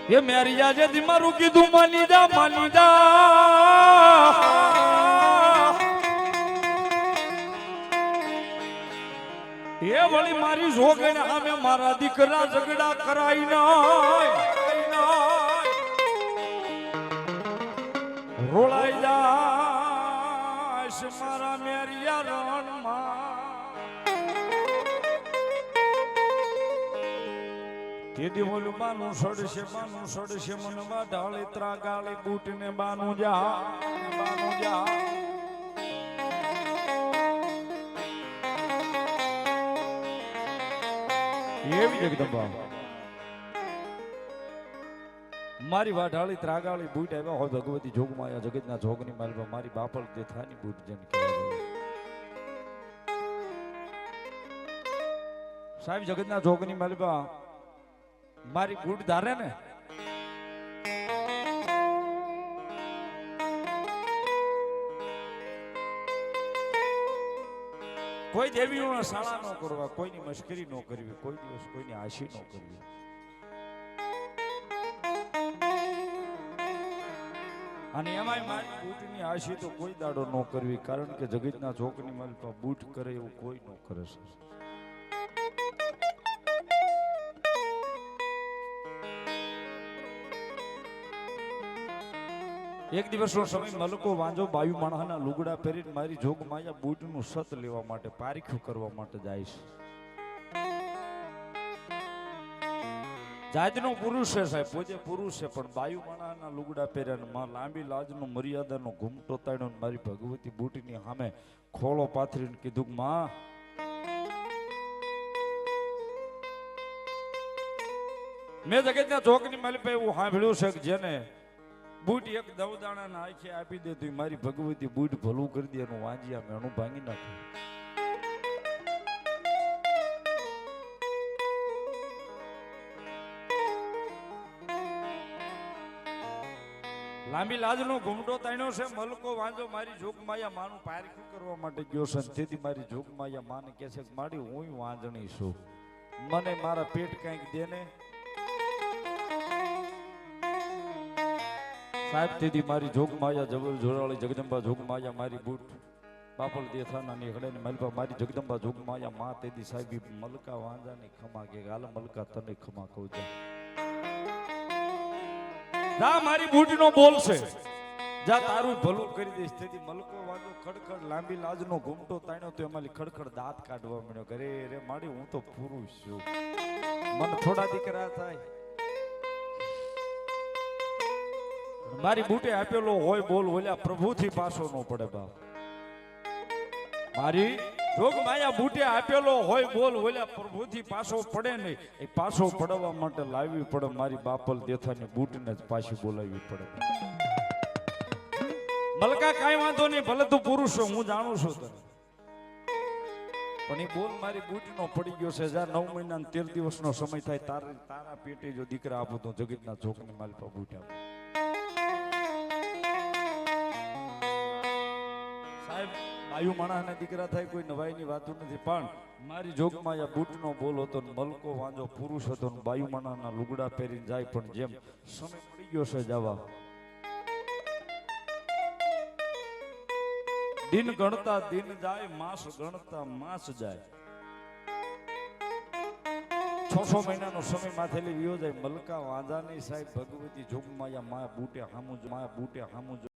એ મેરી આજે દી મારું કીધું માની જા એ વળી મારી જોગણ સામે મારા દીકરા ઝઘડા કરાઈ ના રોળાઈ જાય મારા મેરિયા રણમાં તેદી બોલું બાનું સડશે મનવા ઢાળી ત્રાગાળી બૂટ ને બાનું જા એવી જગદંબા મારી વાઢાળી ત્રાગાળી બૂટ આવ્યા હોય ભગવતી જોગમાયા જગતના જોગની માલવા મારી બાપલ દેથાની બૂટ જન કહેવાય સાહેબ જગતના જોગની માલવા મારી બૂટ ધારે ને કોઈ દેવીઓના શાળા ન કરવા, કોઈની મશ્કરી ન કરવી, કોઈ દિવસ કોઈની આશી ન કરવી. અને એમાંય મારી બૂટની આશી તો કોઈ દાડો ન કરવી, કારણ કે જગતના ચોકની માલપા બૂટ કરે એવું કોઈ ન કરે છે. એક દિવસનો સમય મલકો વાંજો બાયુ માણસના લુગડા પહેરીને મારી જોગમાયા બૂટનું સત લેવા માટે પારીખ્યું કરવા માટે જાય છે. જાતનો પુરુષ છે સાહેબ, પોતે પુરુષ છે, પણ બાયુ માણસના લુગડા પહેર્યા લાંબી લાજનો મર્યાદાનો ઘૂમટો તાણ્યો મારી ભગવતી બૂટની સામે ખોળો પાથરીને કીધું, માં મેં જગતના ચોકની માલિપા એવું સાંભળ્યું છે કે જેને બૂટ એક દવદાણા ના આંખે આપી દે તો મારી ભગવતી બૂટ ભલું કરી દે, એનું વાંજિયા મેણું ભાંગી નાખે. લાંબી લાજનો ઘૂમટો તાણ્યો છે મલકો વાંજો મારી જોગમાયા માનું પારખું કરવા માટે ગયો છે. તેથી મારી જોગમાયા માને કહે છે કે મારી હું વાંજણી છું, મને મારા પેટ કંઈક દે ને સાહેબ. તેથી મારી જોગમાયા જબર જોડાળી જગદંબા જોગમાયા મારી બૂટ બાપલ દેથાના નીકળે ને મલપા મારી જગદંબા જોગમાયા માં તેથી સાહેબ મલકા વાંજાની ખમા કે ગાલ મલકા તને ખમા કહું જા મારી બૂટનો બોલ છે, જા તારું ભલું કરી દઈશ. તેથી મલકો વાંજો ખડખડ લાંબી લાજનો ઘૂમટો તાણ્યો તો એમાં ખડખડ દાંત કાઢવા મળ્યો. અરે રે માડી હું તો પુરુષ છું, મન થોડા દીકરા થાય. મારી બૂટે આપેલો હોય બોલ ઓલ્યા પ્રભુથી પાછો ન પડે બાપ. મારી જોગમાયા બૂટે આપેલો હોય બોલ ઓલ્યા પ્રભુથી પાછો પડે નહીં. એ પાછો પડવા માટે લાવવી પડે મારી બાપલ દેથાની બૂટને જ પાછી બોલાવવી પડે. મલકા કાંઈ વાંધો નહીં, ભલે તું પુરુષ છો, હું જાણું છું તને, પણ એ બોલ મારી બૂટનો પડી ગયો છે. જા 9 મહિના 13 દિવસનો સમય થાય તારા પેટે જો દીકરા આપું તો જગતના ચોકની માલપા બૂટ આપું. સાહેબ બાયુ માણસના દીકરા થાય કોઈ નવાઈની વાત નથી, પણ મારી જોગમાયા બૂટનો બોલ હતો ને મલકો વાંજો પુરુષ હતો ને બાયુ માણસના લુગડા પહેરીને જાય. પણ જેમ સમય પડી ગયો છે જવા, દિન ગણતા દિન જાય, માસ ગણતા માસ જાય. 600 મહિનાનો સમય માથેલી વિયો જાય. મલકા વાંજાની સાહેબ ભગવતી જોગમાયા મા બૂટે હામું